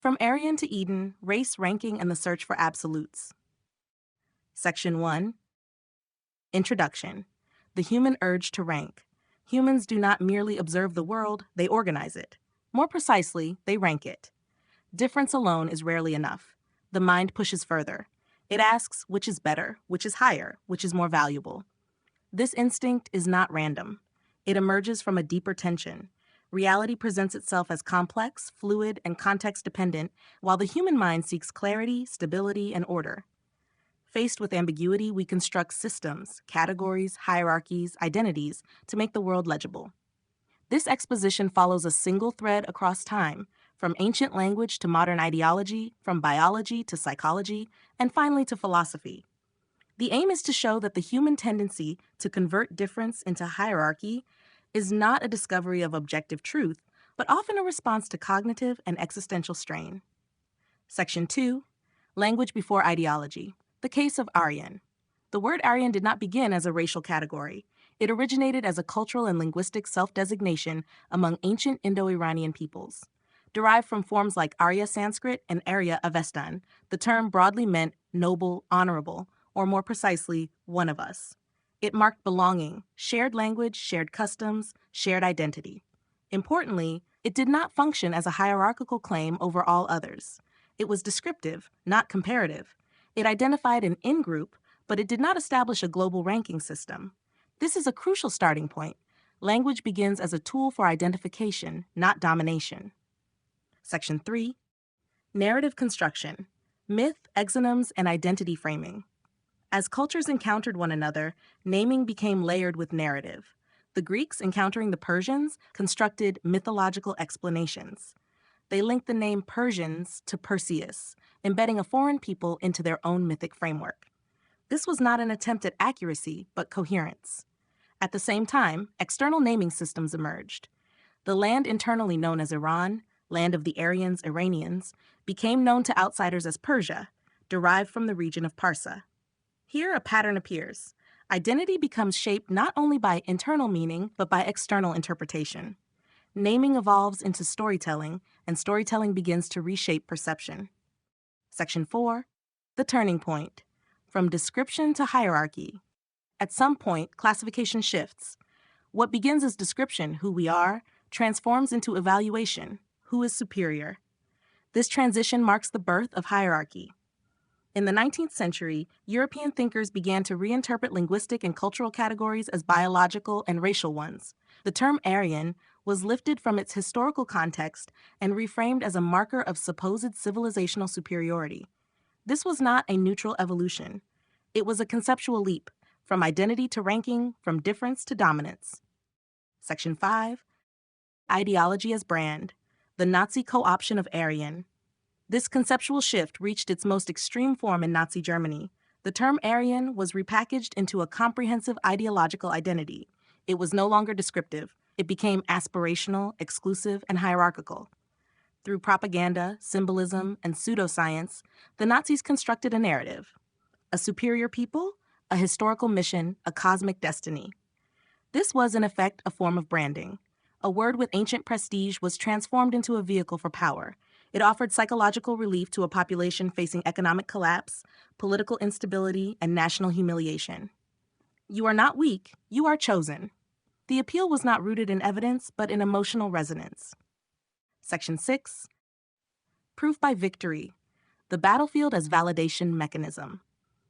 From Aryan to Eden, Race, Ranking, and the Search for Absolutes. Section 1. Introduction. The human urge to rank. Humans do not merely observe the world, they organize it. More precisely, they rank it. Difference alone is rarely enough. The mind pushes further. It asks which is better, which is higher, which is more valuable. This instinct is not random. It emerges from a deeper tension. Reality presents itself as complex, fluid, and context-dependent, while the human mind seeks clarity, stability, and order. Faced with ambiguity, we construct systems, categories, hierarchies, identities to make the world legible. This exposition follows a single thread across time, from ancient language to modern ideology, from biology to psychology, and finally to philosophy. The aim is to show that the human tendency to convert difference into hierarchy is not a discovery of objective truth, but often a response to cognitive and existential strain. Section 2. Language before ideology. The case of Aryan. The word Aryan did not begin as a racial category. It originated as a cultural and linguistic self-designation among ancient Indo-Iranian peoples. Derived from forms like Arya Sanskrit and Arya Avestan, the term broadly meant noble, honorable, or more precisely, one of us. It marked belonging, shared language, shared customs, shared identity. Importantly, it did not function as a hierarchical claim over all others. It was descriptive, not comparative. It identified an in-group, but it did not establish a global ranking system. This is a crucial starting point. Language begins as a tool for identification, not domination. Section 3. Narrative construction. Myth, exonyms, and identity framing. As cultures encountered one another, naming became layered with narrative. The Greeks, encountering the Persians, constructed mythological explanations. They linked the name Persians to Perseus, embedding a foreign people into their own mythic framework. This was not an attempt at accuracy, but coherence. At the same time, external naming systems emerged. The land internally known as Iran, land of the Aryans, Iranians, became known to outsiders as Persia, derived from the region of Parsa. Here, a pattern appears. Identity becomes shaped not only by internal meaning, but by external interpretation. Naming evolves into storytelling, and storytelling begins to reshape perception. Section 4. The turning point. From description to hierarchy. At some point, classification shifts. What begins as description, who we are, transforms into evaluation, who is superior. This transition marks the birth of hierarchy. In the 19th century, European thinkers began to reinterpret linguistic and cultural categories as biological and racial ones. The term Aryan was lifted from its historical context and reframed as a marker of supposed civilizational superiority. This was not a neutral evolution. It was a conceptual leap, from identity to ranking, from difference to dominance. Section 5. Ideology as brand. The Nazi co-option of Aryan. This conceptual shift reached its most extreme form in Nazi Germany. The term Aryan was repackaged into a comprehensive ideological identity. It was no longer descriptive. It became aspirational, exclusive, and hierarchical. Through propaganda, symbolism, and pseudoscience, the Nazis constructed a narrative. A superior people, a historical mission, a cosmic destiny. This was, in effect, a form of branding. A word with ancient prestige was transformed into a vehicle for power. It offered psychological relief to a population facing economic collapse, political instability, and national humiliation. You are not weak, you are chosen. The appeal was not rooted in evidence, but in emotional resonance. Section 6. Proof by victory. The battlefield as validation mechanism.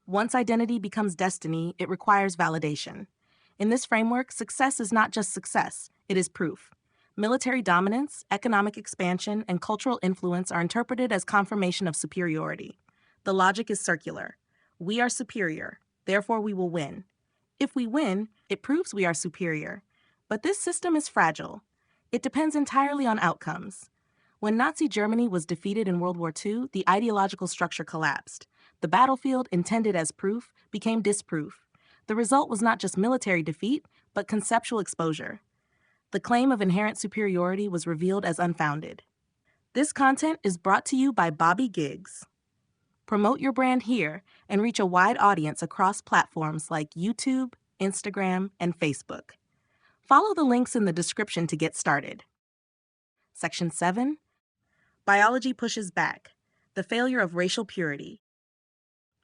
Once identity becomes destiny, it requires validation. In this framework, success is not just success, it is proof. Military dominance, economic expansion, and cultural influence are interpreted as confirmation of superiority. The logic is circular. We are superior, therefore we will win. If we win, it proves we are superior. But this system is fragile. It depends entirely on outcomes. When Nazi Germany was defeated in World War II, the ideological structure collapsed. The battlefield, intended as proof, became disproof. The result was not just military defeat, but conceptual exposure. The claim of inherent superiority was revealed as unfounded. This content is brought to you by Bobby Giggs. Promote your brand here and reach a wide audience across platforms like YouTube, Instagram, and Facebook. Follow the links in the description to get started. Section 7. Biology pushes back. The failure of racial purity.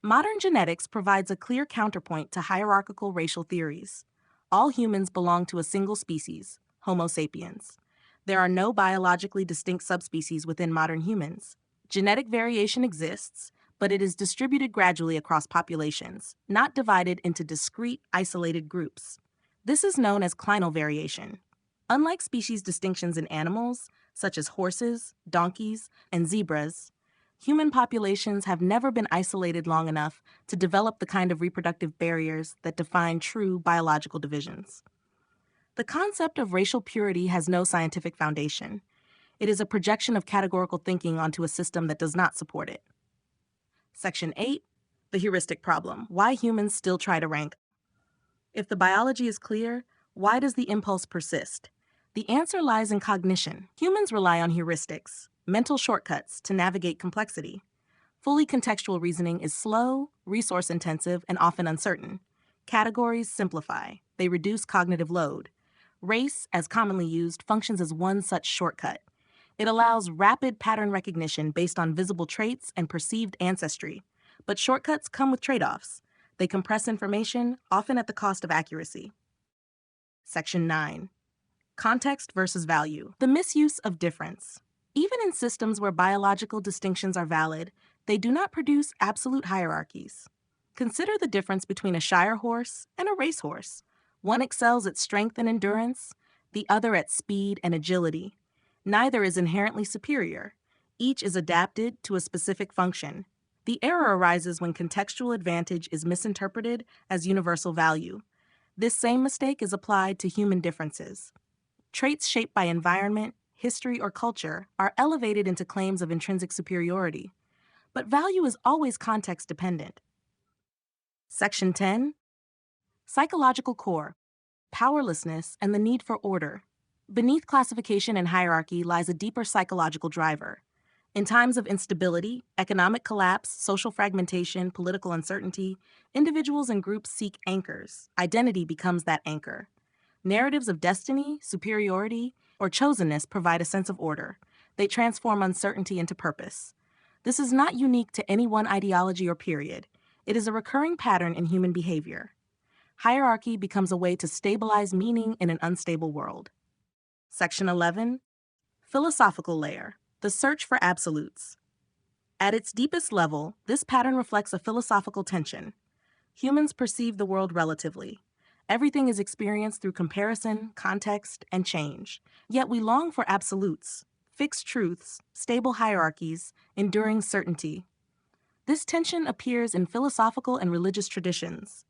Modern genetics provides a clear counterpoint to hierarchical racial theories. All humans belong to a single species, Homo sapiens. There are no biologically distinct subspecies within modern humans. Genetic variation exists, but it is distributed gradually across populations, not divided into discrete, isolated groups. This is known as clinal variation. Unlike species distinctions in animals, such as horses, donkeys, and zebras, human populations have never been isolated long enough to develop the kind of reproductive barriers that define true biological divisions. The concept of racial purity has no scientific foundation. It is a projection of categorical thinking onto a system that does not support it. Section 8, the heuristic problem: why humans still try to rank. If the biology is clear, why does the impulse persist? The answer lies in cognition. Humans rely on heuristics, mental shortcuts, to navigate complexity. Fully contextual reasoning is slow, resource-intensive, and often uncertain. Categories simplify. They reduce cognitive load. Race, as commonly used, functions as one such shortcut. It allows rapid pattern recognition based on visible traits and perceived ancestry. But shortcuts come with trade-offs. They compress information, often at the cost of accuracy. Section 9. Context versus value. The misuse of difference. Even in systems where biological distinctions are valid, they do not produce absolute hierarchies. Consider the difference between a Shire horse and a racehorse. One excels at strength and endurance, the other at speed and agility. Neither is inherently superior. Each is adapted to a specific function. The error arises when contextual advantage is misinterpreted as universal value. This same mistake is applied to human differences. Traits shaped by environment, history, or culture are elevated into claims of intrinsic superiority. But value is always context-dependent. Section 10. Psychological core: powerlessness and the need for order. Beneath classification and hierarchy lies a deeper psychological driver. In times of instability, economic collapse, social fragmentation, political uncertainty, individuals and groups seek anchors. Identity becomes that anchor. Narratives of destiny, superiority, or chosenness provide a sense of order. They transform uncertainty into purpose. This is not unique to any one ideology or period. It is a recurring pattern in human behavior. Hierarchy becomes a way to stabilize meaning in an unstable world. Section 11. Philosophical layer: the search for absolutes. At its deepest level, this pattern reflects a philosophical tension. Humans perceive the world relatively. Everything is experienced through comparison, context, and change. Yet we long for absolutes, fixed truths, stable hierarchies, enduring certainty. This tension appears in philosophical and religious traditions.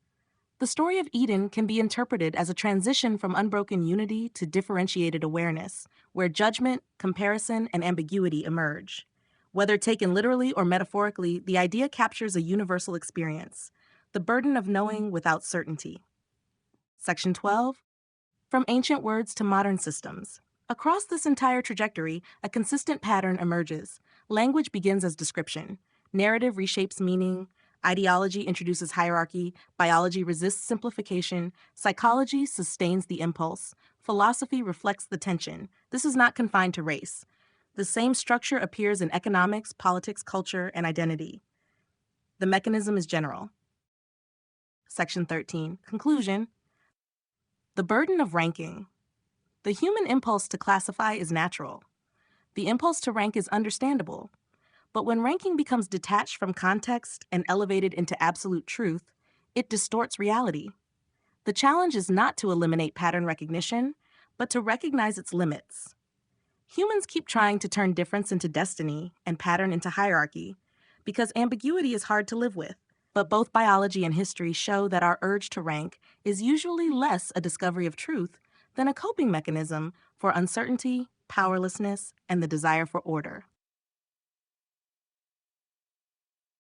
The story of Eden can be interpreted as a transition from unbroken unity to differentiated awareness, where judgment, comparison, and ambiguity emerge. Whether taken literally or metaphorically, the idea captures a universal experience: the burden of knowing without certainty. Section 12. From ancient words to modern systems. Across this entire trajectory, a consistent pattern emerges. Language begins as description. Narrative reshapes meaning. Ideology introduces hierarchy. Biology resists simplification. Psychology sustains the impulse. Philosophy reflects the tension. This is not confined to race. The same structure appears in economics, politics, culture, and identity. The mechanism is general. Section 13. Conclusion. The burden of ranking. The human impulse to classify is natural. The impulse to rank is understandable. But when ranking becomes detached from context and elevated into absolute truth, it distorts reality. The challenge is not to eliminate pattern recognition, but to recognize its limits. Humans keep trying to turn difference into destiny and pattern into hierarchy because ambiguity is hard to live with. But both biology and history show that our urge to rank is usually less a discovery of truth than a coping mechanism for uncertainty, powerlessness, and the desire for order.